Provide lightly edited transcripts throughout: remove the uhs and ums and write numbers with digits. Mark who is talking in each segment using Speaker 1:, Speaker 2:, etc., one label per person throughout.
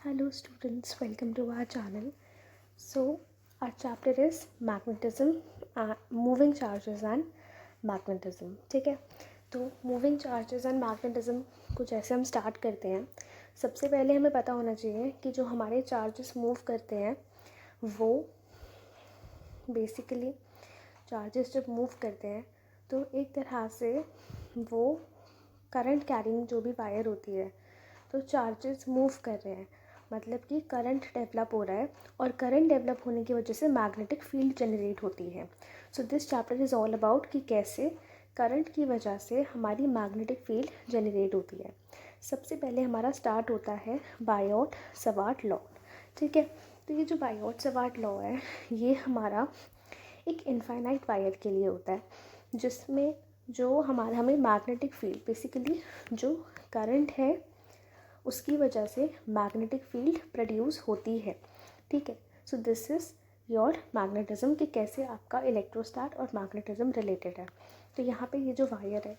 Speaker 1: Hello students, welcome to our channel. So our chapter is magnetism, moving charges and magnetism. ठीक है, तो moving charges and magnetism को जैसे हम start करते हैं, सबसे पहले हमें पता होना चाहिए कि जो हमारे चार्जेस मूव करते हैं वो बेसिकली चार्जेस जब मूव करते हैं तो एक तरह से वो करंट कैरिंग जो भी वायर होती है, तो चार्जेस मूव कर रहे हैं, मतलब कि करंट डेवलप हो रहा है और करंट डेवलप होने की वजह से मैग्नेटिक फील्ड जनरेट होती है. So this chapter is all about कि कैसे करंट की वजह से हमारी मैग्नेटिक फील्ड जनरेट होती है. सबसे पहले हमारा स्टार्ट होता है बायोट सवार्ट लॉ. ठीक है, तो ये जो बायोट सवार्ट लॉ है ये हमारा एक इनफाइनाइट वायर के लिए होता है, जिसमें जो हमें मैग्नेटिक फील्ड बेसिकली जो करंट है उसकी वजह से मैग्नेटिक फील्ड प्रोड्यूस होती है. ठीक है, so this is your magnetism कि कैसे आपका इलेक्ट्रोस्टैट और मैग्नेटिज्म रिलेटेड है. तो यहाँ पे ये जो वायर है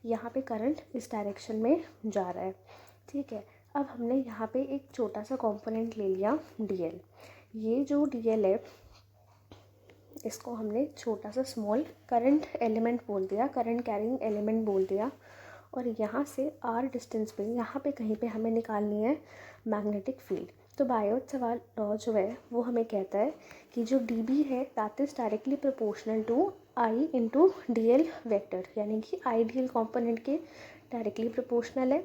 Speaker 1: यहाँ पे करंट इस डायरेक्शन में जा रहा है. ठीक है, अब हमने यहाँ पे एक छोटा सा कंपोनेंट ले लिया DL. ये जो DL है इसको हमने छोटा सा स्मॉल करंट एलिमेंट बोल दिया, करंट कैरिंग एलिमेंट बोल दिया, और यहाँ से R डिस्टेंस पे यहाँ पे कहीं पे हमें निकालनी है मैग्नेटिक फील्ड. तो बायोट सवार्ट लॉ जो है वो हमें कहता है कि जो dB है that is directly proportional to I into DL vector, यानी कि आइडियल कंपोनेंट के डायरेक्टली प्रोपोर्शनल है.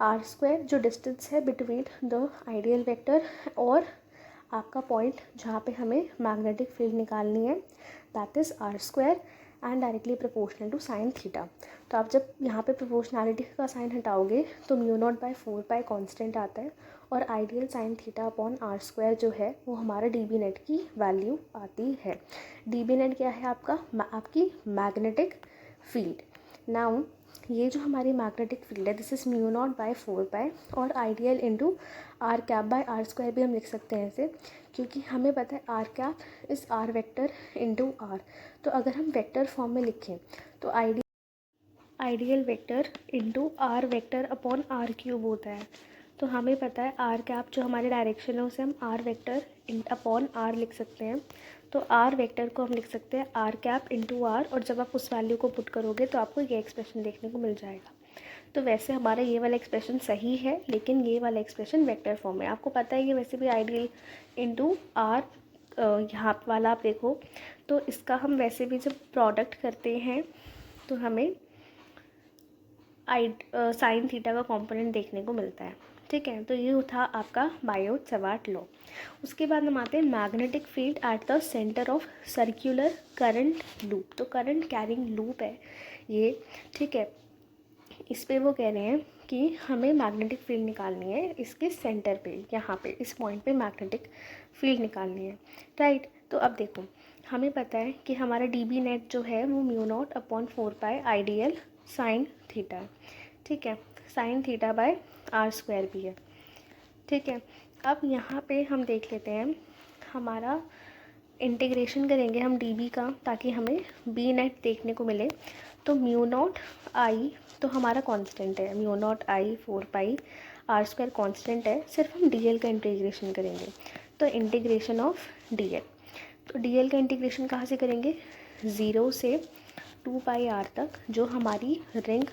Speaker 1: R² जो डिस्टेंस है बिटवीन द आइडियल वेक्टर और आपका पॉइंट जहाँ पे हमें मैग्नेटिक फील्ड निकालनी है that is R² and directly proportional to sine theta. तो आप जब यहाँ पे प्रोपोर्शनैलिटी का साइन हटाओगे तो μ0/4 कांस्टेंट आता है और ideal sine theta upon R² जो है वो हमारा dB नेट की वैल्यू आती है. dB नेट क्या है आपकी मैग्नेटिक फील्ड. नाउ ये जो हमारी मैग्नेटिक फील्ड है दिस इज़ μ0/4 और आइडियल इंटू R⁻/R² भी हम लिख सकते हैं ऐसे, क्योंकि हमें पता है R is R vector into R. तो अगर हम वेक्टर फॉर्म में लिखें तो ideal vector into R vector upon R³ होता है. तो हमें पता है R जो हमारे डायरेक्शन है उसे हम R वेक्टर अपॉन R लिख सकते हैं. तो R वेक्टर को हम लिख सकते हैं R इंटू R, और जब आप उस वैल्यू को पुट करोगे तो आपको ये एक्सप्रेशन देखने को मिल जाएगा. तो वैसे हमारा ये वाला एक्सप्रेशन सही है, लेकिन ये वाला एक्सप्रेशन वेक्टर फॉर्म है. आपको पता है ये वैसे भी आइडियल इंटू R यहाँ वाला आप देखो तो इसका हम वैसे भी जब प्रोडक्ट करते हैं तो हमें साइन थीटा का कंपोनेंट देखने को मिलता है. ठीक है, तो ये था आपका बायोट सवार्ट लॉ. उसके बाद हम आते हैं magnetic field at the centre of circular current loop. तो करंट कैरिंग लूप है ये. ठीक है, इस पे वो कह रहे हैं कि हमें मैग्नेटिक फील्ड निकालनी है इसके सेंटर पे, यहाँ पे इस पॉइंट पे मैग्नेटिक फील्ड निकालनी है. राइट, तो अब देखो हमें पता है कि हमारा dB नेट जो है वो μ0/4 आइडियल साइन थीटा है. ठीक है, साइन θ/R² भी है. ठीक है, अब यहाँ पे हम देख लेते हैं हमारा इंटीग्रेशन करेंगे हम dB का ताकि हमें B नेट देखने को मिले. तो μ0I तो हमारा कांस्टेंट है, μ0I 4πR² कांस्टेंट है, सिर्फ हम DL का इंटीग्रेशन करेंगे. तो इंटीग्रेशन ऑफ DL, तो DL का इंटीग्रेशन कहाँ से करेंगे 0 से 2πR तक, जो हमारी रिंग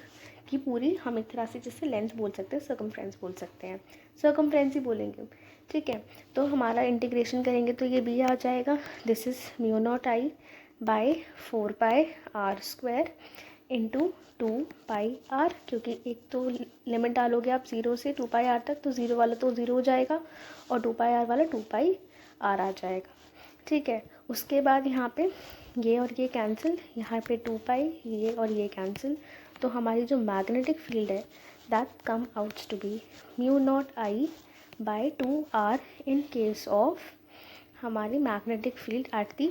Speaker 1: की पूरी हम एक तरह से जिससे लेंथ बोल सकते हैं, सर्कमफ्रेंस बोल सकते हैं, सर्कमफ्रेंस ही बोलेंगे. ठीक है, तो हमारा इंटीग्रेशन करेंगे तो ये भी आ जाएगा this is μ0I 4πR² into 2πR, क्योंकि एक तो लिमिट डालोगे आप 0 से 2πR तक तो 0 वाला तो 0 हो जाएगा और 2πR वाला 2πR आ जाएगा. ठीक है, उसके बाद यहाँ पे ये और ये कैंसिल, यहाँ पे 2π ये और ये कैंसिल. तो हमारी जो मैग्नेटिक फील्ड है that come outs to be μ0I 2R in case of हमारी magnetic field at the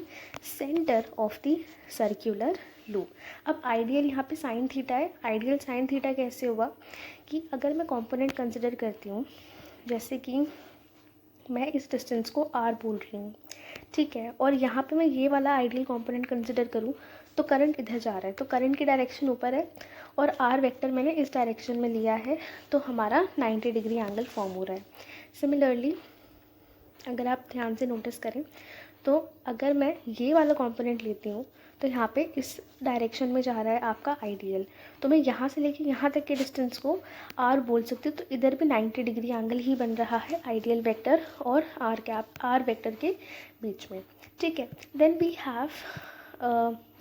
Speaker 1: centre of the circular loop. अब आइडियल यहाँ पे साइन थीटा है. आइडियल साइन थीटा कैसे होगा कि अगर मैं कंपोनेंट कंसिडर करती हूँ, जैसे कि मैं इस डिस्टेंस को R बोल रही हूँ. ठीक है, और यहाँ पे मैं ये वाला आइडियल कंपोनेंट कंसिडर करूँ तो करंट इधर जा रहा है, तो करंट की डायरेक्शन ऊपर है और R वेक्टर मैंने इस डायरेक्शन में लिया है, तो हमारा 90 डिग्री एंगल फॉर्म हो रहा है. सिमिलरली अगर आप ध्यान से नोटिस करें तो अगर मैं ये वाला कंपोनेंट लेती हूँ तो यहाँ पे इस डायरेक्शन में जा रहा है आपका आइडियल, तो मैं यहाँ से लेके यहाँ तक के डिस्टेंस को आर बोल सकती हूँ। तो इधर भी 90 डिग्री एंगल ही बन रहा है आइडियल वेक्टर और आर वेक्टर के बीच में, ठीक है। Then we have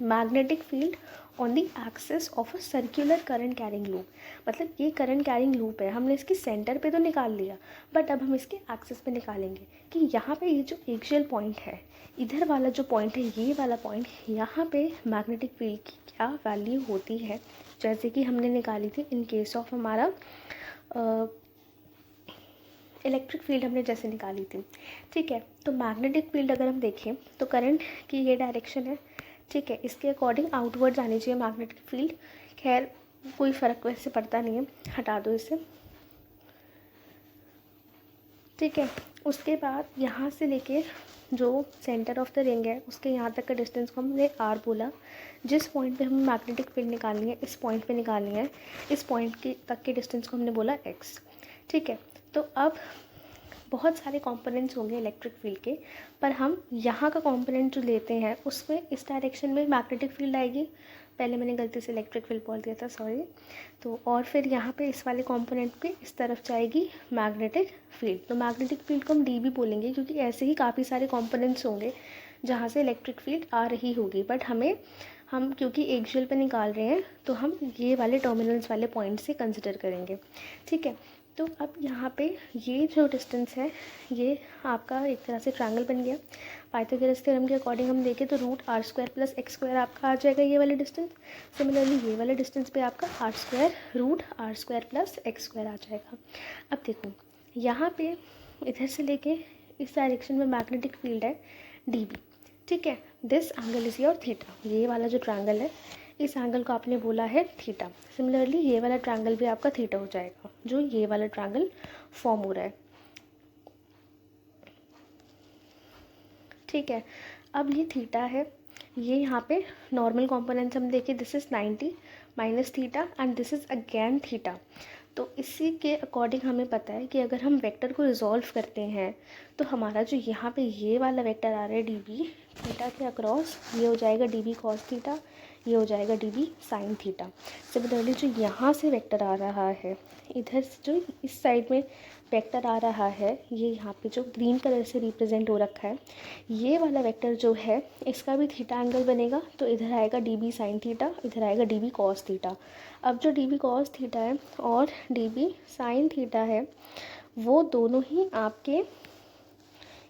Speaker 1: magnetic field on the axis of a circular current carrying loop. मतलब ये करंट कैरिंग लूप है, हमने इसकी सेंटर पे तो निकाल लिया, बट अब हम इसके एक्सिस पे निकालेंगे कि यहाँ पे ये जो एक्सियल पॉइंट है, इधर वाला जो पॉइंट है, ये वाला पॉइंट, यहाँ पे मैग्नेटिक फील्ड की क्या वैल्यू होती है, जैसे कि हमने निकाली थी इन केस ऑफ हमारा इलेक्ट्रिक फील्ड हमने जैसे निकाली थी, ठीक है। तो मैग्नेटिक फील्ड अगर हम देखें तो करंट की ये डायरेक्शन है, ठीक है, इसके अकॉर्डिंग आउटवर्ड जानी चाहिए मैग्नेटिक फील्ड। खैर कोई फ़र्क वैसे पड़ता नहीं है, हटा दो इसे, ठीक है। उसके बाद यहाँ से लेके जो सेंटर ऑफ द रिंग है उसके यहाँ तक का डिस्टेंस को हमने आर बोला। जिस पॉइंट पे हमें मैग्नेटिक फील्ड निकालनी है, इस पॉइंट पे निकालनी है, इस पॉइंट के तक के डिस्टेंस को हमने बोला एक्स, ठीक है। तो अब बहुत सारे कंपोनेंट्स होंगे इलेक्ट्रिक फील्ड के, पर हम यहाँ का कंपोनेंट जो लेते हैं उसमें इस डायरेक्शन में मैग्नेटिक फील्ड आएगी। पहले मैंने गलती से इलेक्ट्रिक फील्ड बोल दिया था, सॉरी। तो और फिर यहाँ पे इस वाले कंपोनेंट पे इस तरफ जाएगी मैग्नेटिक फील्ड। तो मैग्नेटिक फील्ड को हम डी भी बोलेंगे, क्योंकि ऐसे ही काफ़ी सारे कंपोनेंट्स होंगे जहाँ से इलेक्ट्रिक फील्ड आ रही होगी, बट हम क्योंकि एक्सियल पे निकाल रहे हैं तो हम ये वाले टर्मिनल्स वाले पॉइंट से कंसिडर करेंगे, ठीक है। तो अब यहाँ पे ये जो डिस्टेंस है ये आपका एक तरह से ट्रायंगल बन गया। पाइथागोरस थ्योरम के अकॉर्डिंग हम देखें तो root are square plus x square आपका आ जाएगा ये वाला डिस्टेंस। सिमिलरली ये वाला डिस्टेंस पे आपका R square root are square plus x square आ जाएगा। अब देखो यहाँ पे इधर से लेके इस डायरेक्शन में मैग्नेटिक फील्ड है डी बी, ठीक है। This angle is your theta. ये वाला जो ट्रायंगल है इस एंगल को आपने बोला है थीटा। सिमिलरली ये वाला ट्रायंगल भी आपका थीटा हो जाएगा, जो ये वाला ट्रायंगल फॉर्म हो रहा है, ठीक है। अब ये थीटा है, ये यहाँ पे नॉर्मल कंपोनेंट्स हम देखें, this is 90 minus theta and this is again theta. तो इसी के अकॉर्डिंग हमें पता है कि अगर हम वेक्टर को रिजॉल्व करते हैं तो हमारा जो यहाँ पे ये वाला वेक्टर आ रहा है डी बी थीटा के अक्रॉस, ये हो जाएगा डी बी कॉस थीटा, ये हो जाएगा D B sine theta. Similarly जो यहाँ से वेक्टर आ रहा है, इधर से जो इस साइड में वेक्टर आ रहा है, ये यहाँ पे जो ग्रीन कलर से रिप्रेजेंट हो रखा है, ये वाला वेक्टर जो है इसका भी थीटा एंगल बनेगा। तो इधर आएगा डी बी साइन थीटा, इधर आएगा डी बी कॉस थीटा। अब जो डी बी कॉस थीटा है और डी बी साइन थीटा है वो दोनों ही आपके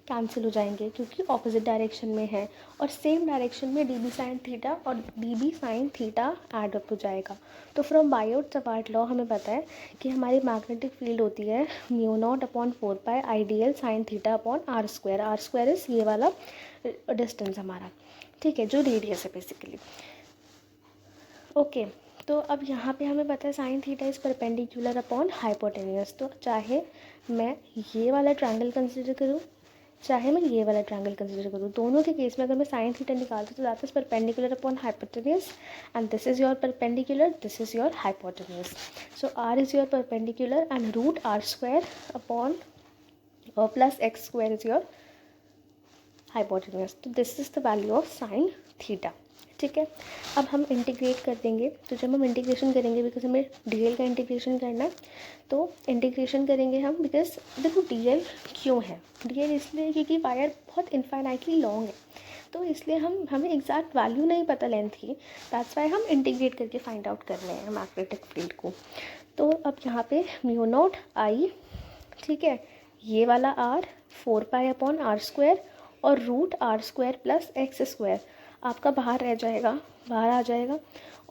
Speaker 1: कैंसिल हो जाएंगे क्योंकि ऑपोजिट डायरेक्शन में है, और सेम डायरेक्शन में डी बी साइन थीटा और D B sine theta add up हो जाएगा। तो फ्रॉम बायोट-सवार्ट लॉ हमें पता है कि हमारी मैग्नेटिक फील्ड होती है mu naught upon 4 pi ideal sine theta upon are square. R square is ये वाला डिस्टेंस हमारा, ठीक है, जो रेडियस है बेसिकली, ओके। तो अब यहाँ पे हमें पता है sine theta is perpendicular upon hypotenuse. तो चाहे मैं ये वाला ट्रायंगल कंसिडर करूँ, चाहे मैं ये वाला ट्रायंगल कंसिडर करूँ, दोनों के केस में अगर मैं साइन थीटा निकालती हूँ तो that is perpendicular upon hypotenuse and this is your perpendicular, this is your hypotenuse. So r is your perpendicular and root are square upon plus x square is your hypotenuse. तो this is the value of sine theta, ठीक है। अब हम integrate कर देंगे, तो जब हम इंटीग्रेशन करेंगे, बिकॉज हमें डीएल का इंटीग्रेशन करना है, तो इंटीग्रेशन करेंगे हम, बिकॉज देखो डीएल क्यों है, डीएल इसलिए क्योंकि वायर बहुत इनफाइनाइटली लॉन्ग है, तो इसलिए हमें एग्जैक्ट वैल्यू नहीं पता लेंथ की, दैट्स वाई हम इंटीग्रेट करके फाइंड आउट कर रहे हैं मैग्नेटिक फील्ड को। तो अब यहाँ पे म्यू नॉट आई, ठीक है, ये वाला r 4 pi upon are square और root are square plus x square आपका बाहर रह जाएगा, बाहर आ जाएगा,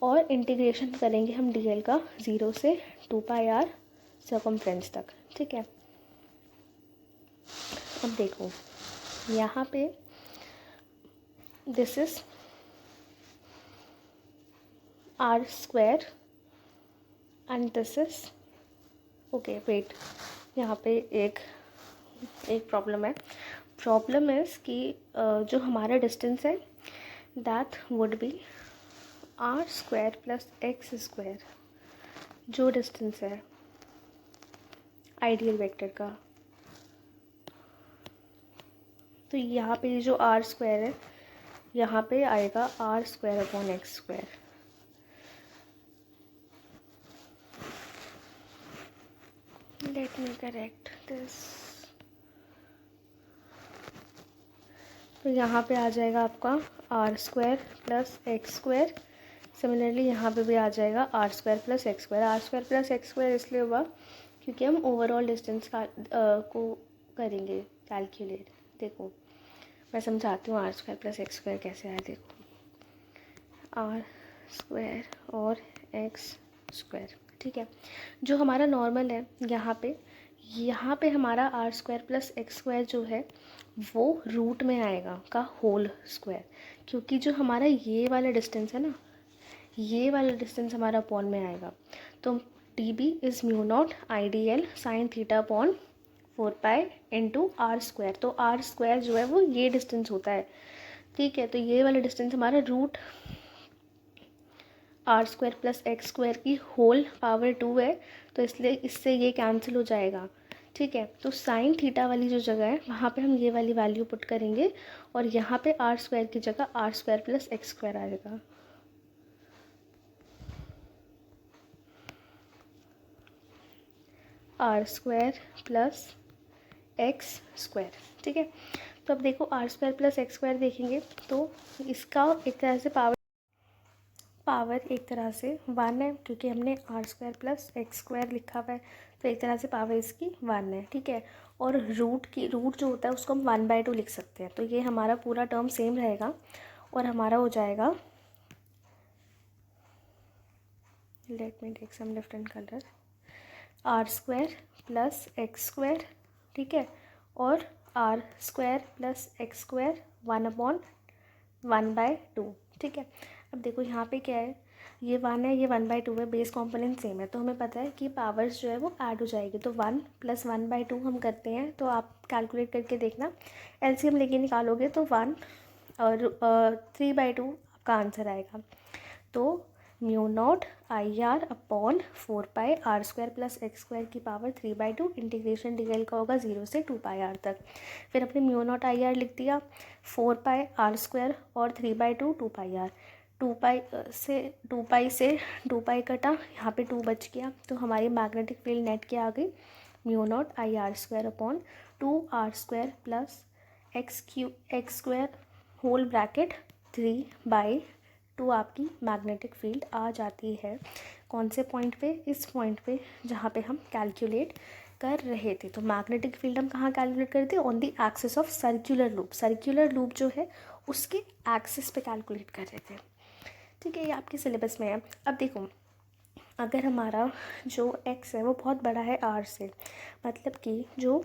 Speaker 1: और इंटीग्रेशन करेंगे हम डीएल का 0 से 2 पाई आर सर्कमफ्रेंस तक, ठीक है। अब देखो यहाँ पे this is R square and this is, okay wait, यहाँ पे एक प्रॉब्लम है। प्रॉब्लम इज़ कि जो हमारा डिस्टेंस है that would be R square plus x square, जो डिस्टेंस है आइडियल वेक्टर का, तो यहाँ पे ये जो आर स्क्वायर है यहाँ पे आएगा are square upon X square. Let me correct this. तो यहाँ पे आ जाएगा आपका R square plus x square. Similarly यहाँ पे भी आ जाएगा R square plus x square. R square plus x square इसलिए हुआ क्योंकि हम ओवरऑल डिस्टेंस को करेंगे कैलकुलेट। देखो मैं समझाती हूँ R square plus x square कैसे आया। देखो आर स्क्वायर और एक्स स्क्वायर, ठीक है। जो हमारा नॉर्मल है यहाँ पे हमारा R square plus x square जो है वो रूट में आएगा का होल स्क्वायर, क्योंकि जो हमारा ये वाला डिस्टेंस है ना, ये वाला डिस्टेंस हमारा अपॉन में आएगा। तो T B is mu not I D L sine theta upon 4 into R square. तो आर स्क्वायर जो है वो ये डिस्टेंस होता है, ठीक है। तो ये वाला डिस्टेंस हमारा root are square plus x square की होल पावर 2 है, तो इसलिए इससे ये कैंसिल हो जाएगा, ठीक है। तो साइन थीटा वाली जो जगह है वहाँ पे हम ये वाली वैल्यू पुट करेंगे और यहाँ पे आर स्क्वायर की जगह r square plus x square आएगा। Are square plus x square, ठीक है। तो अब देखो are square plus x square देखेंगे तो इसका एक तरह से पावर एक तरह से 1 है, क्योंकि हमने R square plus x square लिखा हुआ है, तो एक तरह से पावर इसकी 1 है, ठीक है। और रूट जो होता है उसको हम 1/2 लिख सकते हैं। तो ये हमारा पूरा टर्म सेम रहेगा और हमारा हो जाएगा, let me take some different colour, R square plus x square, ठीक है, और R square plus x square 1/1/2, ठीक है। अब देखो यहाँ पे क्या है, ये 1 है, ये 1/2 है, बेस कंपोनेंट सेम है, तो हमें पता है कि पावर्स जो है वो ऐड हो जाएगी। तो 1 + 1/2 हम करते हैं, तो आप कैलकुलेट करके देखना, एलसीएम लेके निकालोगे तो 1 और 3/2 आपका आंसर आएगा। तो mu not I R upon 4 R square plus x square की पावर 3/2 इंटीग्रेशन डी एल का होगा 0 से 2 तक। फिर अपने म्यू नॉट आई आर लिख दिया, 4 आर स्क्वायर और 3/2 2 से 2 कटा, यहाँ पे 2 बच गया, तो हमारी मैग्नेटिक फील्ड नेट क्या आ गई, mu not I R square upon 2 R square plus x square whole bracket 3/2 आपकी मैग्नेटिक फील्ड आ जाती है। कौन से पॉइंट पे, इस पॉइंट पे जहाँ पे हम कैलकुलेट कर रहे थे। तो मैग्नेटिक फील्ड हम कहाँ कैलकुलेट करते हैं, on the axis of circular loop. Circular loop जो है उसके एक्सिस पे कैलकुलेट कर रहे थे, ठीक है। ये आपके सिलेबस में है। अब देखो अगर हमारा जो एक्स है वो बहुत बड़ा है आर से, मतलब कि जो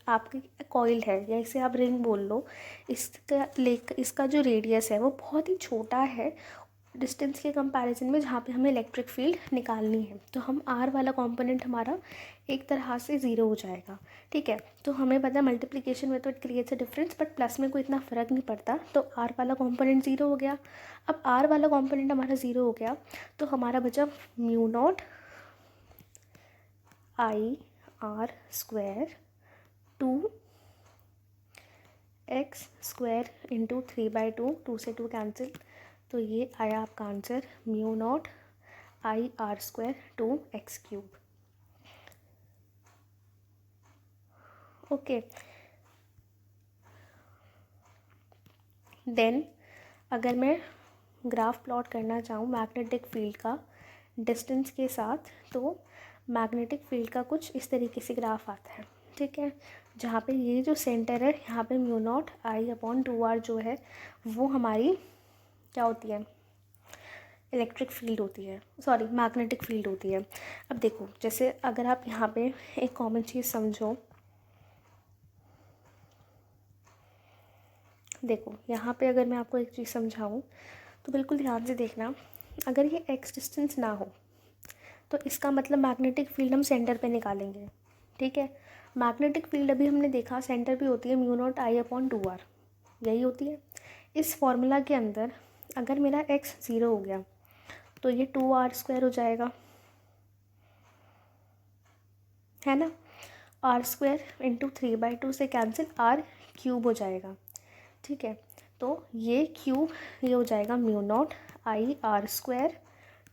Speaker 1: आपकी कॉइल है या इसे आप रिंग बोल लो, इसका जो रेडियस है वो बहुत ही छोटा है डिस्टेंस के कंपैरिजन में, जहाँ पे हमें इलेक्ट्रिक फील्ड निकालनी है। तो हम आर वाला कंपोनेंट हमारा एक तरह से 0 हो जाएगा, ठीक है। तो हमें पता है मल्टीप्लिकेशन में तो it creates a difference, but plus में कोई इतना फ़र्क नहीं पड़ता। तो आर वाला कंपोनेंट 0 हो गया। अब आर वाला कंपोनेंट हमारा 0 हो गया, तो हमारा बचा mu not I R square 2 X square into 3/2, 2 से 2 कैंसिल, तो ये आया आपका आंसर mu not I R square 2x³। Okay, then अगर मैं ग्राफ प्लॉट करना चाहूँ मैग्नेटिक फील्ड का डिस्टेंस के साथ, तो मैग्नेटिक फील्ड का कुछ इस तरीके से ग्राफ आता है, ठीक है। जहाँ पे ये जो सेंटर है यहाँ पे mu not I upon 2r जो है वो हमारी क्या होती है, इलेक्ट्रिक फील्ड होती है, सॉरी मैग्नेटिक फील्ड होती है। अब देखो जैसे अगर आप यहाँ पे एक कॉमन चीज़ समझो, देखो यहाँ पे अगर मैं आपको एक चीज़ समझाऊँ तो बिल्कुल ध्यान से देखना, अगर ये एक्स डिस्टेंस ना हो तो इसका मतलब मैग्नेटिक फील्ड हम सेंटर पे निकालेंगे, ठीक है। मैग्नेटिक फील्ड अभी हमने देखा सेंटर पे होती है mu not I upon 2r, यही होती है। इस फॉर्मूला के अंदर अगर मेरा x 0 हो गया तो ये 2r² हो जाएगा, है ना। r² इंटू 3/2 से कैंसिल, r क्यूब हो जाएगा, ठीक है। तो ये क्यूब ये हो जाएगा mu not I R square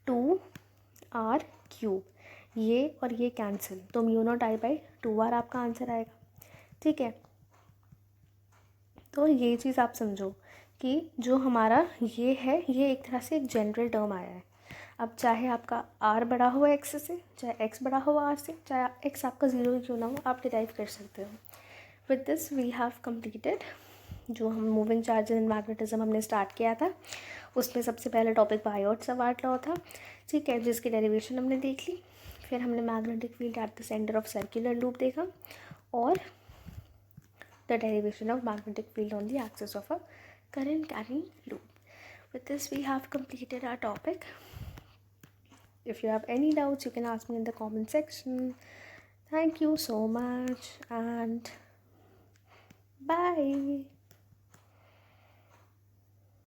Speaker 1: 2r cube, ये और ये कैंसिल, तो mu not I by 2r आपका आंसर आएगा, ठीक है। तो ये चीज़ आप समझो कि जो हमारा ये है ये एक तरह से एक जनरल टर्म आया है। अब चाहे आपका r बड़ा हुआ x से, चाहे x बड़ा हुआ r से, चाहे x आपका 0 ही क्यों ना हो, आप डिराइव कर सकते हो। With this we have completed जो हम मूविंग चार्जेस एंड मैग्नेटिज्म हमने स्टार्ट किया था, उसमें सबसे पहला टॉपिक बायोट-सवार्ट लॉ था, ठीक है, जिसकी डेरिवेशन हमने देख ली। फिर हमने magnetic field at the centre of circular loop देखा और the derivation of magnetic field on the axis of a current carrying loop. With this we have completed our topic. If you have any doubts you can ask me in the comment section. Thank you so much and bye.